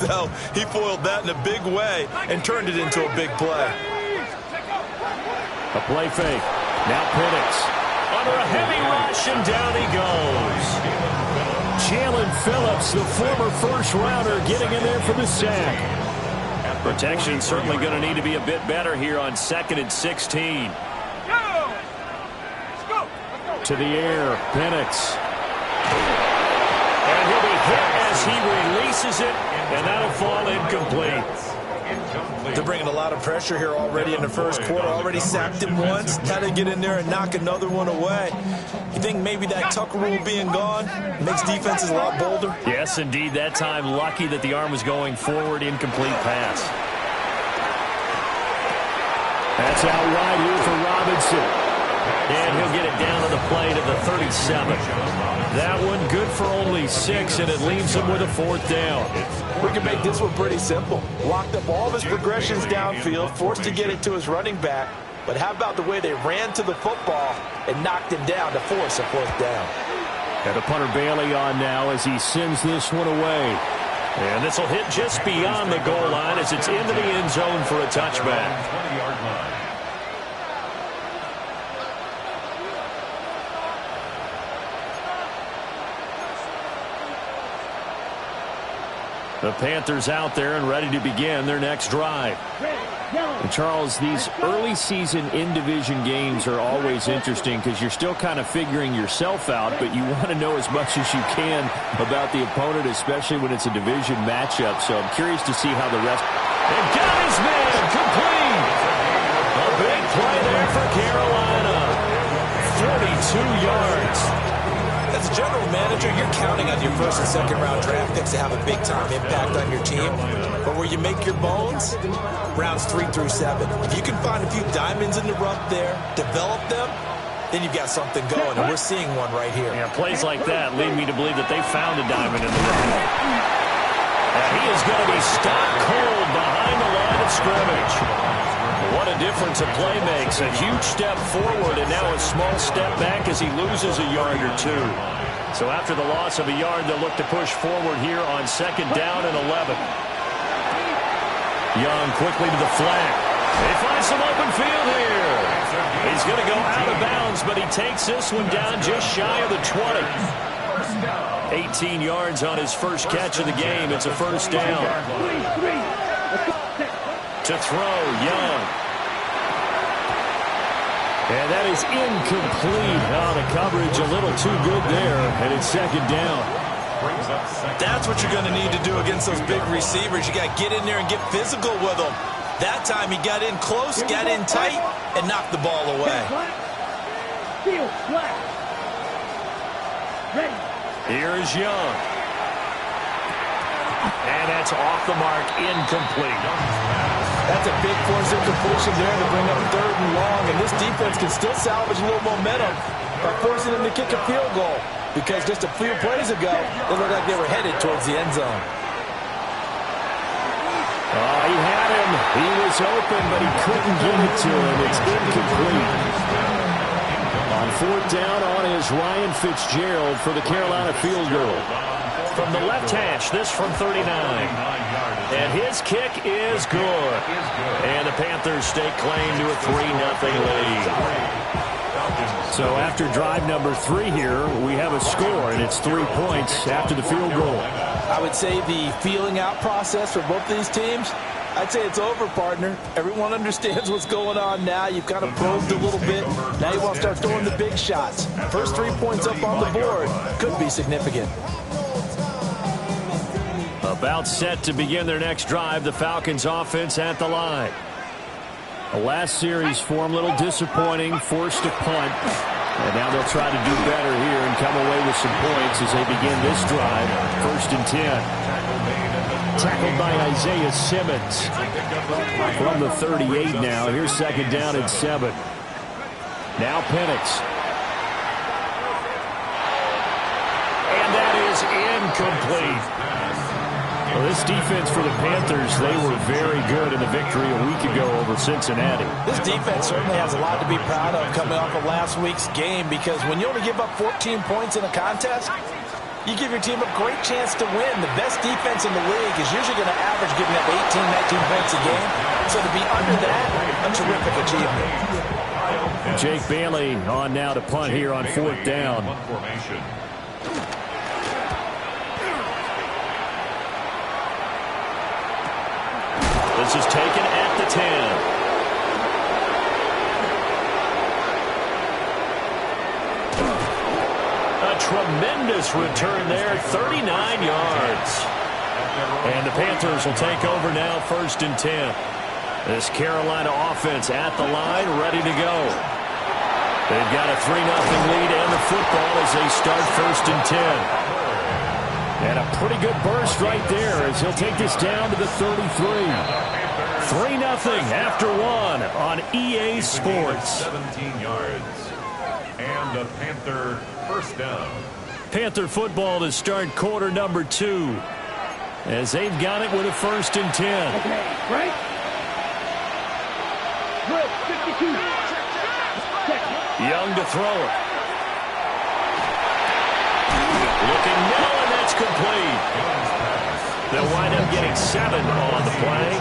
So he foiled that in a big way and turned it into a big play. A play fake. Now Penix. Under a heavy rush, and down he goes. Jalen Phillips, the former first-rounder, getting in there for the sack. Protection certainly going to need to be a bit better here on 2nd and 16. To the air, Penix. And he'll be hit as he releases it, and that'll fall incomplete. They're bringing a lot of pressure here already in the first quarter. Already sacked him once. Had to get in there and knock another one away. You think maybe that Tucker rule being gone makes defenses a lot bolder? Yes, indeed. That time, lucky that the arm was going forward. Incomplete pass. That's out wide here for Robinson. And he'll get it down to the plate at the 37. That one good for only 6, and it leaves him with a 4th down. We can make this one pretty simple. Locked up all of his progressions downfield, forced to get it to his running back. But how about the way they ran to the football and knocked him down to force a 4th down? Got a punter Bailey on now as he sends this one away. And this will hit just beyond the goal line as it's into the end zone for a touchback. 20-yard line. The Panthers out there and ready to begin their next drive. And Charles, these early season in-division games are always interesting because you're still kind of figuring yourself out, but you want to know as much as you can about the opponent, especially when it's a division matchup. So I'm curious to see how the rest... And got his man complete! A big play there for Carolina. 42 yards. As a general manager, you're counting on your first and second round draft picks to have a big-time impact on your team. But where you make your bones, rounds 3 through 7. If you can find a few diamonds in the rough there, develop them, then you've got something going, and we're seeing one right here. Yeah, plays like that lead me to believe that they found a diamond in the rough. And he is going to be stopped cold behind the line of scrimmage. What a difference a play makes. A huge step forward and now a small step back as he loses a yard or 2. So after the loss of a yard, they'll look to push forward here on 2nd down and 11. Young quickly to the flat. They find some open field here. He's going to go out of bounds, but he takes this one down just shy of the 20. 18 yards on his first catch of the game. It's a 1st down. To throw, Young. And that is incomplete. Oh, the coverage a little too good there, and it's 2nd down. That's what you're going to need to do against those big receivers. You got to get in there and get physical with them. That time he got in close, got in tight, and knocked the ball away. Here is Young. And that's off the mark, incomplete. That's a big force incompletion there to bring up 3rd and long, and this defense can still salvage a little momentum by forcing them to kick a field goal, because just a few plays ago, they looked like they were headed towards the end zone. Oh, he had him. He was open, but he couldn't get it to him. It's incomplete. On 4th down on is Ryan Fitzgerald for the Carolina field goal. From the left hash, this from 39. And his kick is good. And the Panthers stake claim to a 3-0 lead. So after drive number 3 here, we have a score, and it's 3 points after the field goal. I would say the feeling out process for both these teams, I'd say it's over, partner. Everyone understands what's going on now. You've kind of probed a little bit. Now you want to start throwing the big shots. First 3 points up on the board could be significant. About set to begin their next drive, the Falcons offense at the line. The last series for them, a little disappointing, forced a punt. And now they'll try to do better here and come away with some points as they begin this drive. 1st and 10. Tackled by Isaiah Simmons. From the 38 now. Here's 2nd down and 7. Now Penix. And that is incomplete. Well, this defense for the Panthers, they were very good in the victory a week ago over Cincinnati. This defense certainly has a lot to be proud of coming off of last week's game, because when you only give up 14 points in a contest, You give your team a great chance to win. The best defense in the league is usually going to average giving up 18, 19 points a game. So to be under that, a terrific achievement. Jake Bailey on now to punt here on 4th down. This is taken at the 10. A tremendous return there, 39 yards. And the Panthers will take over now, 1st and 10. This Carolina offense at the line, ready to go. They've got a 3-0 lead and the football as they start 1st and 10. And a pretty good burst right there as he'll take this down to the 33. 3-0 after 1 on EA Sports. 17 yards. And the Panther first down. Panther football to start quarter number 2. As they've got it with a 1st and 10. Okay, right? Good, 52. Young to throw it. Looking now, and that's complete. They'll wind up getting 7 on the play,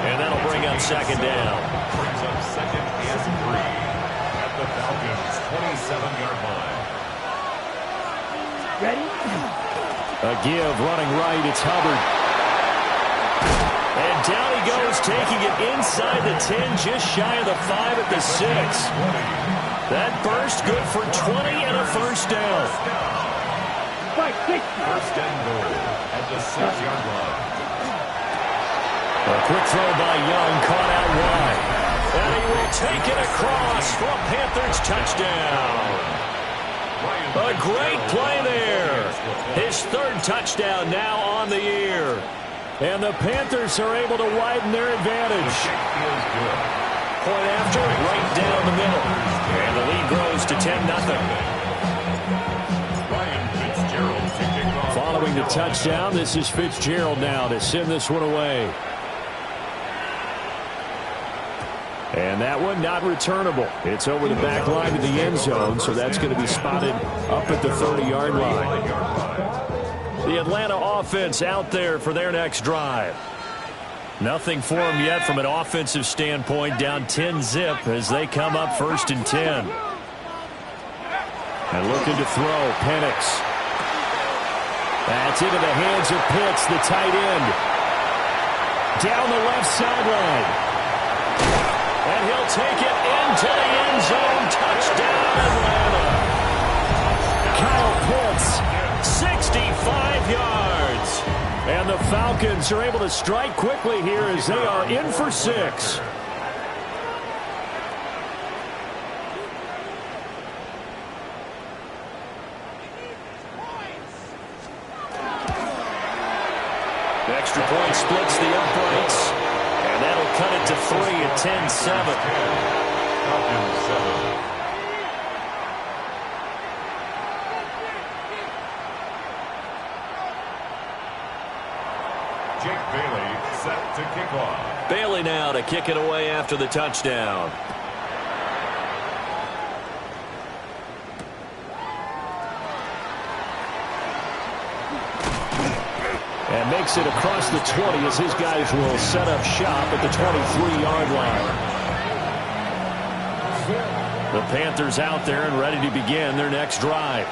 and that'll bring up 2nd down. Brings up 2nd and 3 at the Falcons' 27-yard line. Ready? A give running right. It's Hubbard. And down he goes, taking it inside the 10, just shy of the 5 at the 6. That burst good for 20 and a 1st down. First and goal at the 6-yard line. A quick throw by Young, caught out wide. And he will take it across for a Panthers touchdown. A great play there. His 3rd touchdown now on the year. And the Panthers are able to widen their advantage. Point after, right down the middle. And the lead grows to 10-0. Following the touchdown, this is Fitzgerald now to send this one away. And that one not returnable. It's over the back line of the end zone, so that's going to be spotted up at the 30-yard line. The Atlanta offense out there for their next drive. Nothing for them yet from an offensive standpoint, down 10-zip as they come up 1st and 10. And looking to throw, Penix. That's into the hands of Pitts, the tight end. Down the left sideline. And he'll take it into the end zone. Touchdown, Atlanta. Kyle Pitts, 65 yards. And the Falcons are able to strike quickly here as they are in for 6. Extra point splits the uprights. And that'll cut it to 3 at 10-7. Falcons 7. Jake Bailey set to kick off. Bailey now to kick it away after the touchdown. And makes it across the 20 as his guys will set up shop at the 23-yard line. The Panthers out there and ready to begin their next drive.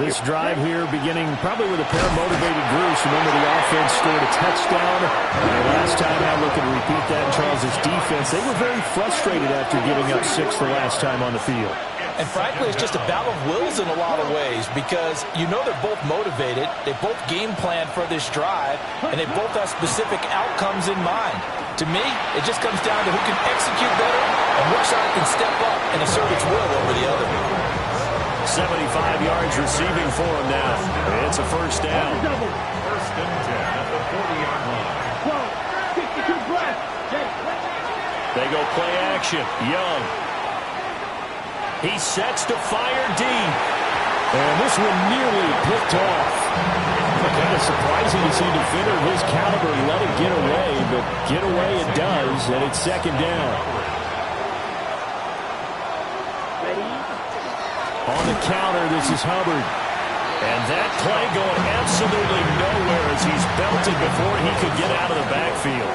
This drive here beginning probably with a pair of motivated groups. Remember, the offense scored a touchdown. And last time out, looking to repeat that in Charles' defense. They were very frustrated after giving up 6 the last time on the field. And frankly, it's just a battle of wills in a lot of ways because you know they're both motivated, they both game plan for this drive, and they both have specific outcomes in mind. To me, it just comes down to who can execute better and which side can step up and assert its will over the other. 75 yards receiving for him now. It's a 1st down. 1st and 10 at the 40-yard line. They go play action. Young. He sets to fire deep. And this one nearly picked off. Kind of surprising to see a defender of his caliber let it get away, but get away it does, and it's 2nd down. Ready? On the counter, this is Hubbard. And that play going absolutely nowhere as he's belted before he could get out of the backfield.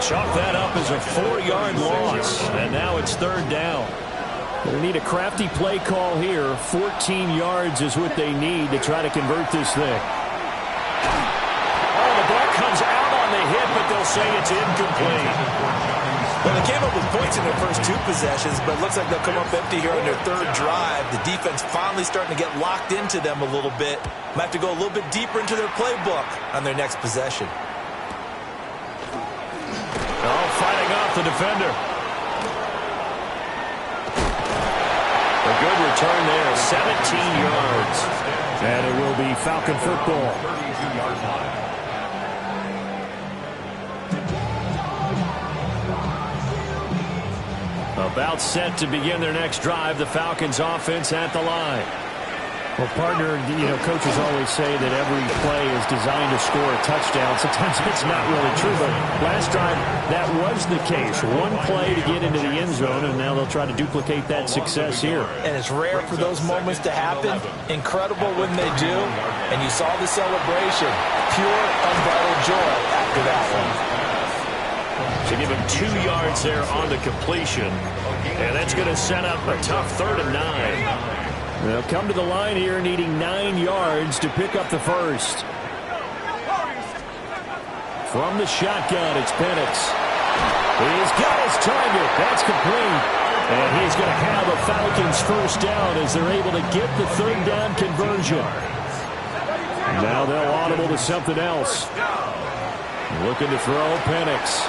Chalk that up as a 4-yard loss, and now it's third down. They need a crafty play call here. 14 yards is what they need to try to convert this thing. Oh, the ball comes out on the hit, but they'll say it's incomplete. Well, they came up with points in their first 2 possessions, but it looks like they'll come up empty here on their third drive. The defense finally starting to get locked into them a little bit. Might have to go a little bit deeper into their playbook on their next possession. Oh, fighting off the defender. A good return there, 17 yards. And it will be Falcon football. 32-yard line. About set to begin their next drive, the Falcons offense at the line. Well, partner, coaches always say that every play is designed to score a touchdown. Sometimes it's not really true, but last drive, that was the case. One play to get into the end zone, and now they'll try to duplicate that success here. And it's rare for those moments to happen. Incredible when they do. And you saw the celebration. Pure, unbridled joy after that one. So give him 2 yards there on the completion. And that's going to set up a tough 3rd and 9. They'll come to the line here needing 9 yards to pick up the first. From the shotgun, it's Penix. He's got his target. That's complete. And he's going to have a Falcons first down as they're able to get the 3rd down conversion. Now they'll audible to something else. Looking to throw Penix.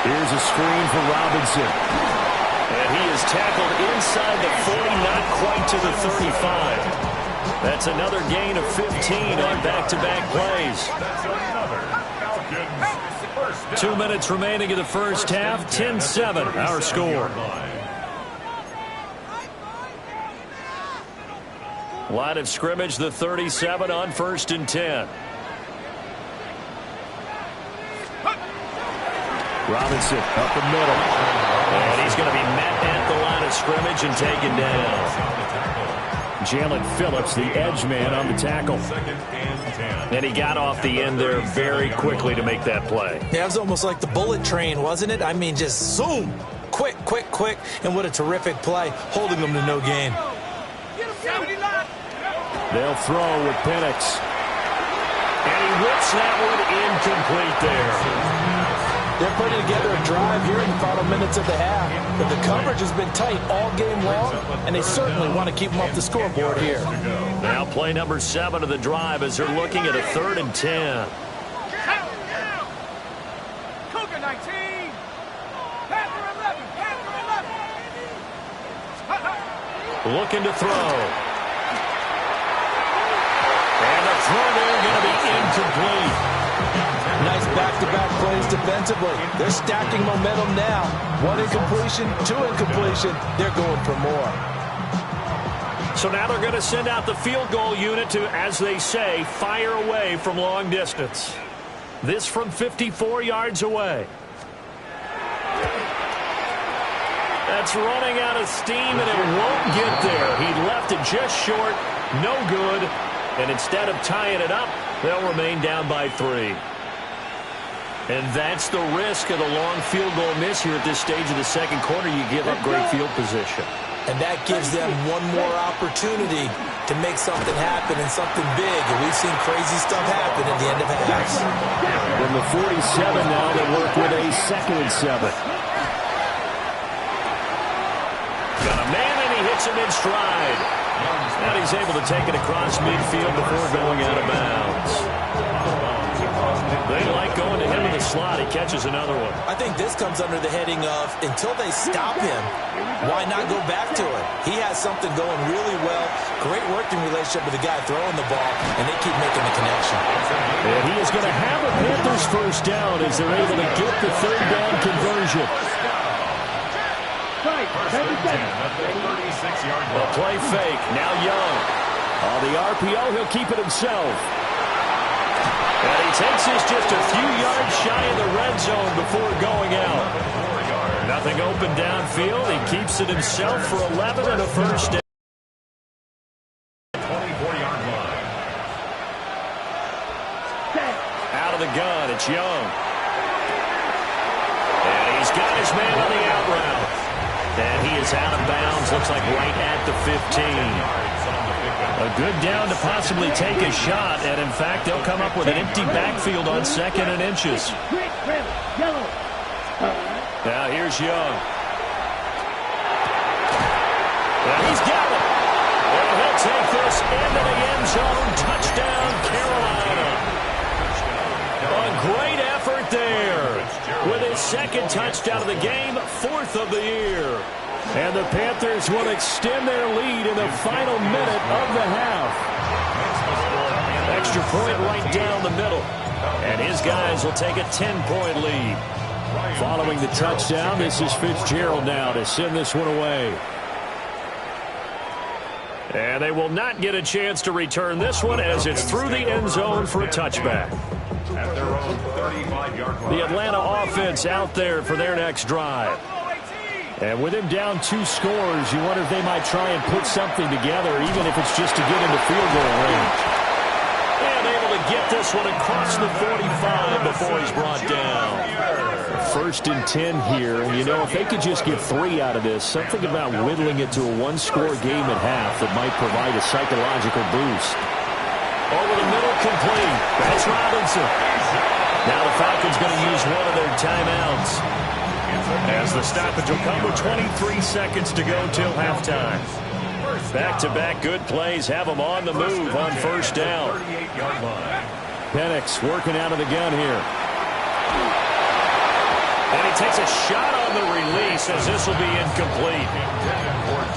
Here's a screen for Robinson. And he is tackled inside the 40, not quite to the 35. That's another gain of 15 on back-to-back plays. 2 minutes remaining in the first half, 10-7, our score. Line of scrimmage, the 37 on 1st and 10. Robinson up the middle. And he's going to be met at the line of scrimmage and taken down. Jalen Phillips, the edge man, on the tackle. And he got off the end there very quickly to make that play. Yeah, it was almost like the bullet train, wasn't it? I mean, just zoom. Quick, quick, quick. And what a terrific play, holding them to no gain. They'll throw with Penix. And he whips that one incomplete there. They're putting together a drive here in the final minutes of the half. But the coverage has been tight all game long, and they certainly want to keep them off the scoreboard here. Now play number 7 of the drive as they're looking at a 3rd and 10. Cougar 19. Panther 11. Panther 11. Looking to throw. And the throw there going to be incomplete. Nice back-to-back plays defensively. They're stacking momentum now. 1 incompletion, 2 incompletion. They're going for more. So now they're going to send out the field goal unit to, as they say, fire away from long distance. This from 54 yards away. That's running out of steam, and it won't get there. He left it just short. No good. And instead of tying it up, they'll remain down by 3. And that's the risk of the long field goal miss here at this stage of the second quarter. You give up great field position. And that gives them one more opportunity to make something happen and something big. And we've seen crazy stuff happen at the end of halves. From the 47 now, they work with a 2nd and 7. Got a man, and he hits him in stride. And he's able to take it across midfield before going out of bounds. They like going to him in the slot. He catches another one. I think this comes under the heading of, until they stop him, why not go back to it? He has something going really well. Great working relationship with the guy throwing the ball, and they keep making the connection. And he is going to have a Panthers first down as they're able to get the 3rd down conversion. A play fake. Now Young. On the RPO, he'll keep it himself. And he takes this just a few yards shy of the red zone before going out. Nothing open downfield. He keeps it himself for 11 and a first down. 24-yard line. Young. And he's got his man on the out route. And he is out of bounds. Looks like right at the 15. A good down to possibly take a shot. And, in fact, they'll come up with an empty backfield on 2nd and inches. Now here's Young. And he's got it. And he'll take this into the end zone. Touchdown, Carolina. A great effort there. With his 2nd touchdown of the game, 4th of the year. And the Panthers will extend their lead in the final minute of the half. Extra point right down the middle. And his guys will take a 10-point lead. Following the touchdown, this is Fitzgerald now to send this one away. And they will not get a chance to return this one as it's through the end zone for a touchback. At their own 35-yard line. The Atlanta offense out there for their next drive. And with him down 2 scores, you wonder if they might try and put something together, even if it's just to get into field goal range. And able to get this one across the 45 before he's brought down. 1st and 10 here. And, you know, if they could just get 3 out of this, something about whittling it to a 1-score game at half that might provide a psychological boost. Over the middle, complete. That's Robinson. Now the Falcons going to use one of their timeouts. As the stoppage will come with 23 seconds to go till halftime. Back-to-back good plays have them on the move on 1st down. Penix working out of the gun here. And he takes a shot on the release as this will be incomplete.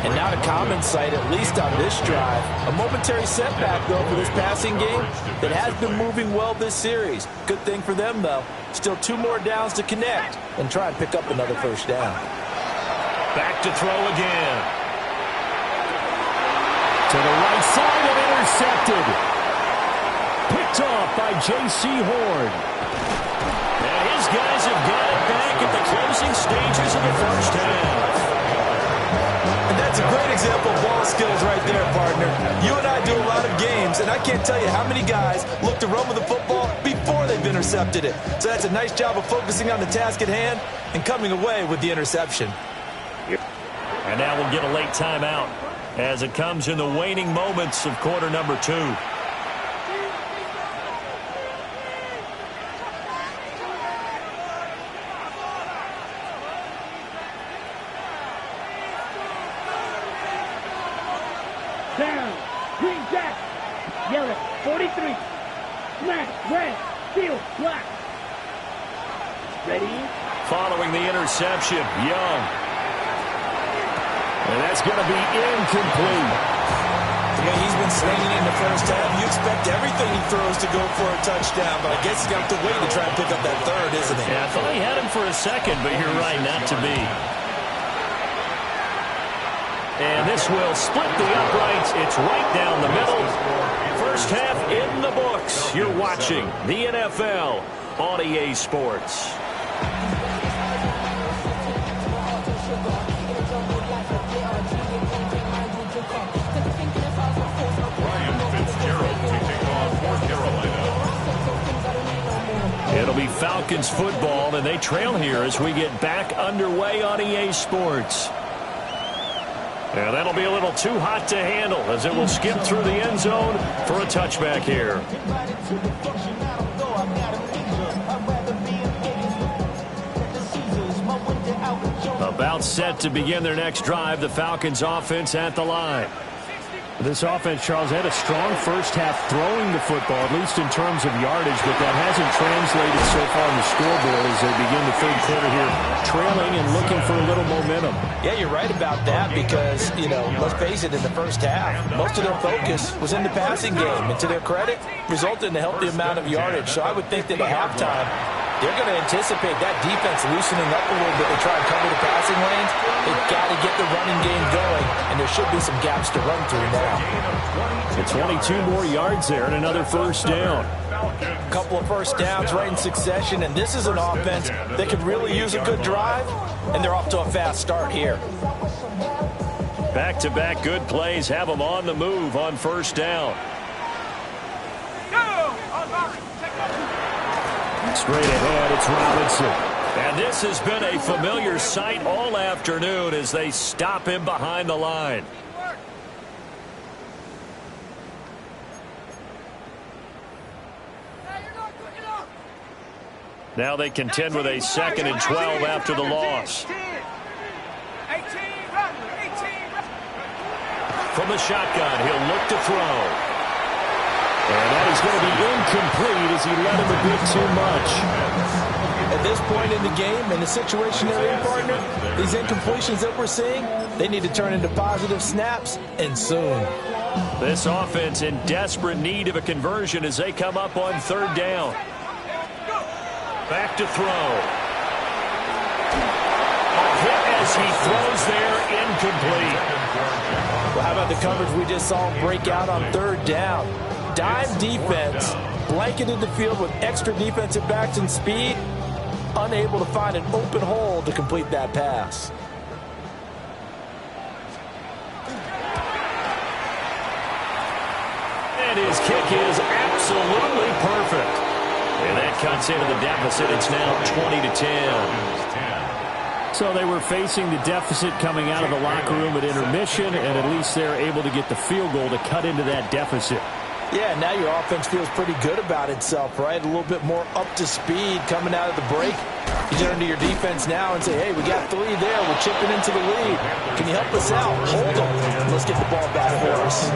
And now to common sight, at least on this drive. A momentary setback, though, for this passing game that has been moving well this series. Good thing for them, though. Still 2 more downs to connect and try and pick up another 1st down. Back to throw again. To the right side and intercepted. Picked off by J.C. Horn. And his guys have got it back at the closing stages of the 1st half. And that's a great example of ball skills right there, partner. You and I do a lot of games, and I can't tell you how many guys look to run with the football before they've intercepted it. So that's a nice job of focusing on the task at hand and coming away with the interception. And now we'll get a late timeout as it comes in the waning moments of quarter number 2. Down, green jack, yellow, 43, smash, red, steel, black. Ready? Following the interception, Young. And that's going to be incomplete. The way he's been slinging in the 1st half, you expect everything he throws to go for a touchdown, but I guess he's going to have to wait to try and pick up that 3rd, isn't he? Yeah, I thought he had him for a second, but you're right, not to be. And this will split the uprights. It's right down the middle. 1st half in the books. You're watching the NFL on EA Sports. It'll be Falcons football, and they trail here as we get back underway on EA Sports. And that'll be a little too hot to handle as it will skip through the end zone for a touchback here. About set to begin their next drive, the Falcons offense at the line. This offense, Charles, had a strong 1st half throwing the football, at least in terms of yardage, but that hasn't translated so far on the scoreboard as they begin the 3rd quarter here, trailing and looking for a little momentum. Yeah, you're right about that because, you know, let's face it, in the 1st half, most of their focus was in the passing game. And to their credit, resulted in a healthy amount of yardage. So I would think that at halftime, they're going to anticipate that defense loosening up a little bit to try and cover the passing lanes. They've got to get the running game going, and there should be some gaps to run through now. It's 22 more yards there and another 1st down. A couple of 1st downs right in succession, and this is an offense that could really use a good drive, and they're off to a fast start here. Back-to-back good plays have them on the move on 1st down. Straight ahead, it's Robinson. And this has been a familiar sight all afternoon as they stop him behind the line. Now they contend with a 2nd and 12 after the loss. From the shotgun, he'll look to throw. And that is going to be incomplete as he let him a bit too much. At this point in the game, in the situation they're in, partner, these incompletions that we're seeing, they need to turn into positive snaps, and soon. This offense in desperate need of a conversion as they come up on 3rd down. Back to throw. A hit as he throws there, incomplete. Well, how about the coverage we just saw break out on 3rd down? Dime defense, blanketed the field with extra defensive backs and speed, unable to find an open hole to complete that pass. And his kick is absolutely perfect. And that cuts into the deficit. It's now 20-10. So they were facing the deficit coming out of the locker room at intermission, and at least they're able to get the field goal to cut into that deficit. Yeah, now your offense feels pretty good about itself, right? A little bit more up to speed coming out of the break. You turn to your defense now and say, hey, we got 3 there. We're chipping into the lead. Can you help us out? Hold them. Let's get the ball back for us.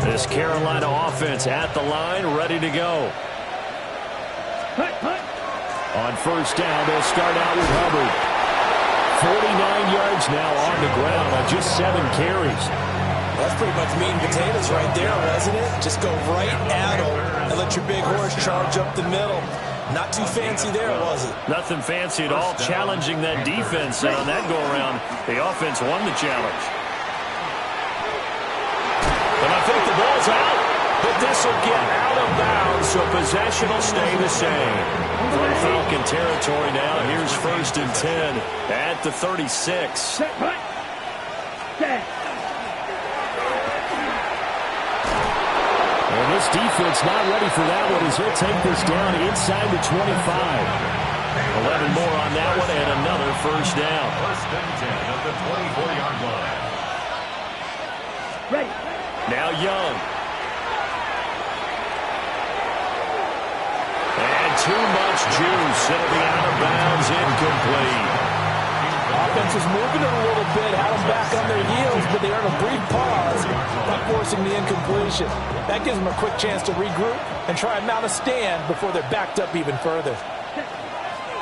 This Carolina offense at the line, ready to go. On 1st down, they'll start out with Hubbard. 49 yards now on the ground on just 7 carries. That's pretty much meat and potatoes right there, wasn't it? Just go right at them and let your big horse charge up the middle. Not too fancy there, was it? Nothing fancy at all, challenging that defense. And on that go-around, the offense won the challenge. And I think the ball's out, but this will get out of bounds, so possession will stay the same. From Falcon territory now, here's 1st and 10 at the 36. And this defense not ready for that one as he'll take this down inside the 25. 11 more on that one and another 1st down. 1st and 10 at the 24-yard line. Ready. Now Young. And too much juice. It'll be out of bounds, incomplete. Offense was moving it a little bit, had them back on their heels, but they earned a brief pause by forcing the incompletion. That gives them a quick chance to regroup and try and mount a stand before they're backed up even further.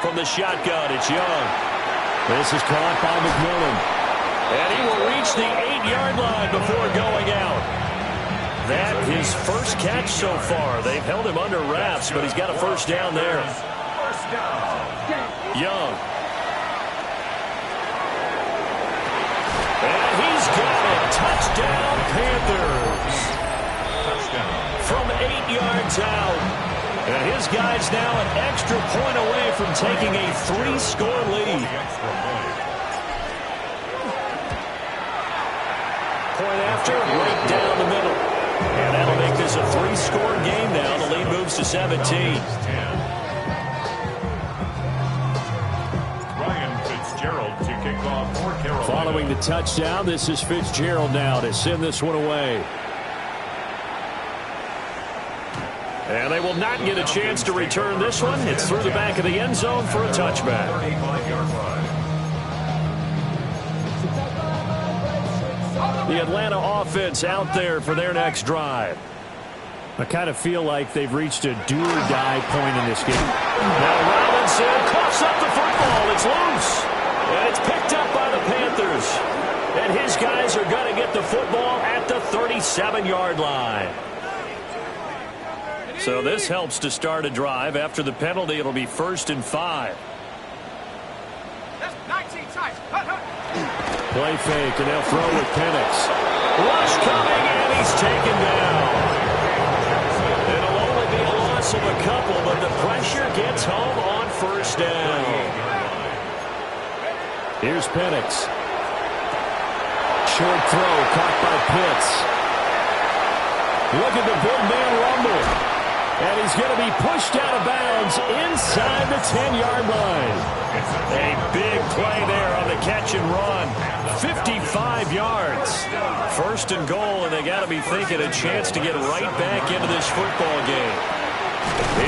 From the shotgun, it's Young. This is caught by McMillan. And he will reach the 8-yard line before going out. That his first catch so far. They've held him under wraps, but he's got a 1st down there. Young. And he's got it. Touchdown, Panthers. From 8 yards out. And his guy's now an extra point away from taking a 3-score lead. Point after, right down the middle. And that'll make this a 3-score game now. The lead moves to 17. Ryan Fitzgerald to kick off for Carolina. Following the touchdown, this is Fitzgerald now to send this one away. And they will not get a chance to return this one. It's through the back of the end zone for a touchback. 35-yard line. The Atlanta offense out there for their next drive. I kind of feel like they've reached a do-or-die point in this game. Now Robinson coughs up the football. It's loose. And it's picked up by the Panthers. And his guys are going to get the football at the 37-yard line. So this helps to start a drive. After the penalty, it'll be 1st and 5. That's 19 times. Play fake, and they'll throw with Penix. Rush coming, and he's taken down. It'll only be a loss of a couple, but the pressure gets home on 1st down. Here's Penix. Short throw caught by Pitts. Look at the big man rumble. And he's going to be pushed out of bounds inside the 10-yard line. A big play there on the catch and run. 55 yards. First and goal, and they got to be thinking a chance to get right back into this football game.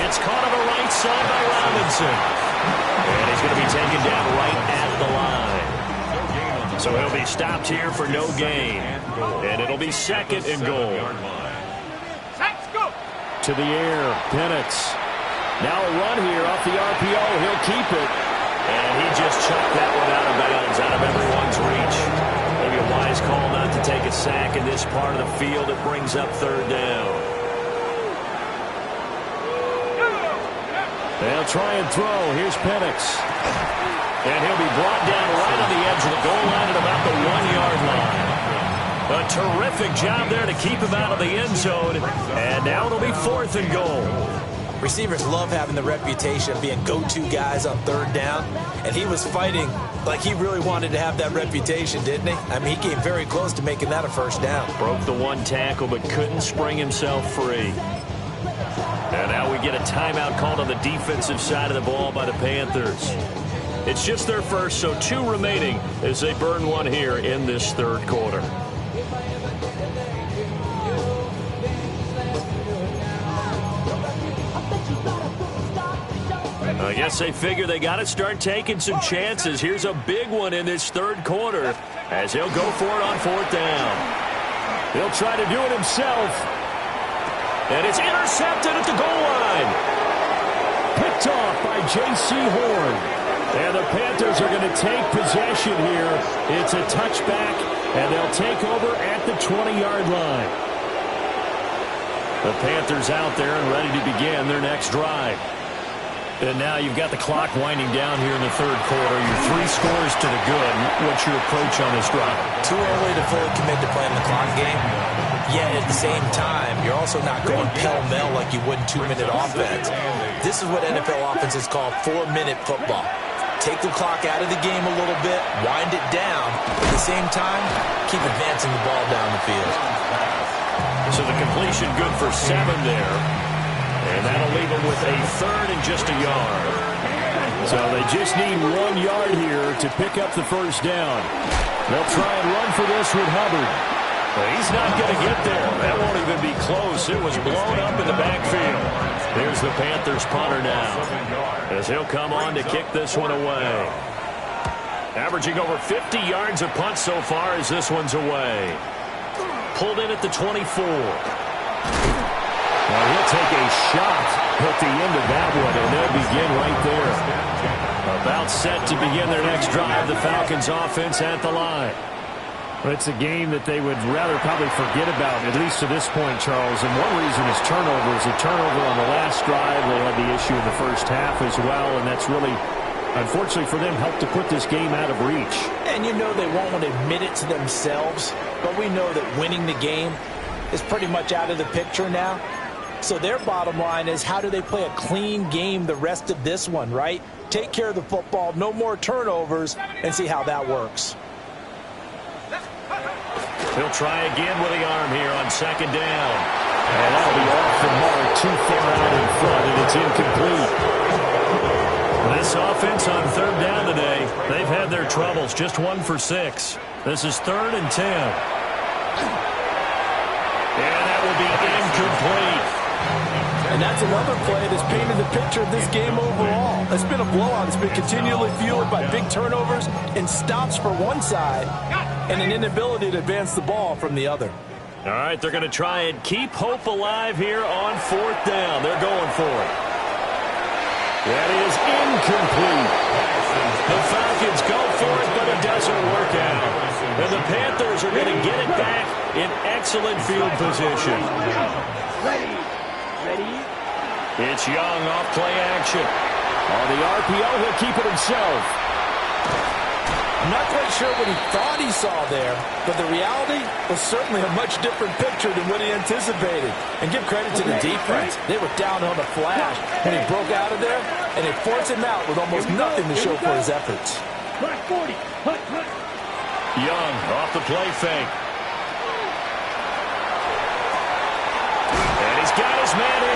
It's caught on the right side by Robinson. And he's going to be taken down right at the line. So he'll be stopped here for no gain. And it'll be second and goal. To the air, Penix. Now a run here off the RPO. He'll keep it. And he just chucked that one out of bounds, out of everyone's reach. Maybe a wise call not to take a sack in this part of the field. It brings up third down. They'll try and throw. Here's Penix. And he'll be brought down right on the edge of the goal line at about the 1-yard line. A terrific job there to keep him out of the end zone. And now it'll be fourth and goal. Receivers love having the reputation of being go-to guys on third down. And he was fighting like he really wanted to have that reputation, didn't he? I mean, he came very close to making that a first down. Broke the one tackle but couldn't spring himself free. And now we get a timeout called on the defensive side of the ball by the Panthers. It's just their first, so 2 remaining as they burn one here in this third quarter. I guess they figure they got to start taking some chances. Here's a big one in this third quarter as he'll go for it on fourth down. He'll try to do it himself. And it's intercepted at the goal line. Picked off by J.C. Horn. And the Panthers are going to take possession here. It's a touchback, and they'll take over at the 20-yard line. The Panthers out there and ready to begin their next drive. And now you've got the clock winding down here in the third quarter. You're 3 scores to the good. What's your approach on this drive? Too early to fully commit to playing the clock game. Yet at the same time, you're also not going pell-mell like you would in 2-minute offense. This is what NFL offenses call 4-minute football. Take the clock out of the game a little bit, wind it down. At the same time, keep advancing the ball down the field. So the completion good for 7 there. And that'll leave them with a third and just a yard. So they just need 1 yard here to pick up the first down. They'll try and run for this with Hubbard. Well, he's not going to get there. That won't even be close. It was blown up in the backfield. There's the Panthers punter now as he'll come on to kick this one away. Averaging over 50 yards a punt so far as this one's away. Pulled in at the 24. Now he'll take a shot at the end of that one, and they'll begin right there. About set to begin their next drive, the Falcons offense at the line. Well, it's a game that they would rather probably forget about, at least to this point, Charles. And one reason is turnovers. A turnover on the last drive. They had the issue in the first half as well, and that's really, unfortunately for them, helped to put this game out of reach. And you know they won't want to admit it to themselves, but we know that winning the game is pretty much out of the picture now. So their bottom line is, how do they play a clean game the rest of this one, right? Take care of the football, no more turnovers, and see how that works. He'll try again with the arm here on second down. And that'll be off the mark, too far out in front, and it's incomplete. This offense on third down today, they've had their troubles, just 1 for 6. This is 3rd and 10. And that will be incomplete. And that's another play that's painted the picture of this game overall. It's been a blowout. It's been continually fueled by big turnovers and stops for one side and an inability to advance the ball from the other. All right, they're going to try and keep hope alive here on 4th down. They're going for it. That is incomplete. The Falcons go for it, but it doesn't work out. And the Panthers are going to get it back in excellent field position. Ready. It's Young off play action. On the RPO, he'll keep it himself. I'm not quite sure what he thought he saw there, but the reality was certainly a much different picture than what he anticipated. And give credit to the defense. They were down on the flash when he broke out of there, and they forced him out with almost nothing to show for his efforts. Black 40. Hut. Young off the play fake.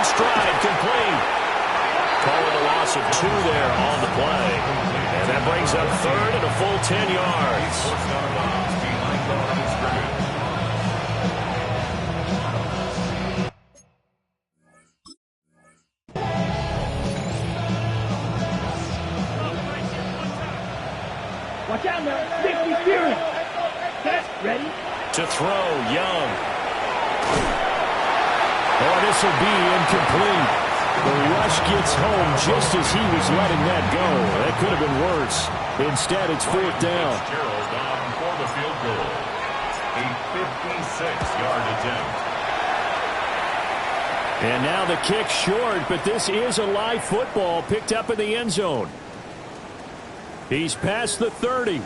in stride, complete. Call it a loss of 2 there on the play. And that brings up third and a full 10 yards. Forced out of bounds behind the line of scrimmage. Watch out now. 60 Fury. Set. Ready. To throw, Young. Oh, this will be incomplete. The rush gets home just as he was letting that go. That could have been worse. Instead, it's 4th down. Gerald on for the field goal. A 56-yard attempt. And now the kick short, but this is a live football picked up in the end zone. He's past the 30.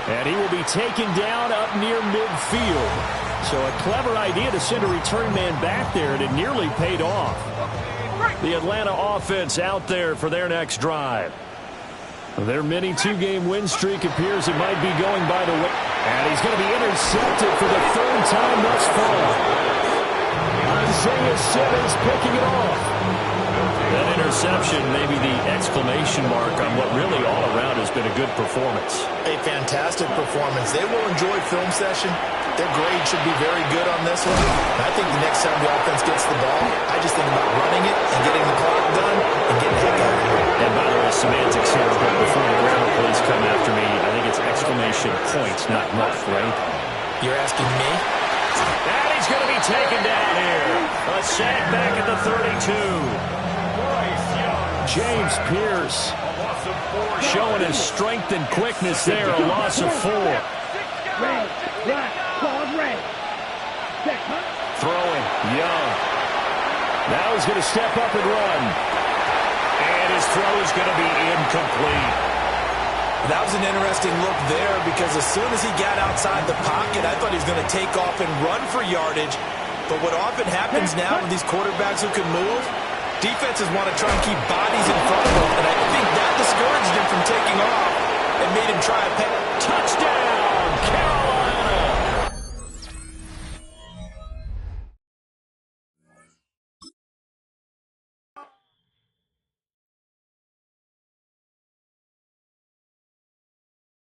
And he will be taken down up near midfield. So a clever idea to send a return man back there, and it nearly paid off. The Atlanta offense out there for their next drive. Their mini 2-game win streak appears it might be going by the way. And he's going to be intercepted for the 3rd time thus far. Isaiah Simmons picking it off. That interception may be the exclamation mark on what really all around has been a good performance. A fantastic performance. They will enjoy film session. Their grade should be very good on this one. And I think the next time the offense gets the ball, I just think about running it and getting the clock done and getting the heck out of here. And by the way, semantics here, but before the grammar police come after me, I think it's exclamation point, not mark, right? You're asking me? And he's going to be taken down here. A sack back at the 32. James Pierce showing his strength and quickness there. A loss of 4. Ready. Right. Pause. Ready. Set. Huh? Throwing. Young. Now he's going to step up and run. And his throw is going to be incomplete. That was an interesting look there because as soon as he got outside the pocket, I thought he was going to take off and run for yardage. But what often happens now with these quarterbacks who can move, defenses want to try and keep bodies in front of them, and I think that discouraged him from taking off and made him try a pass. Touchdown!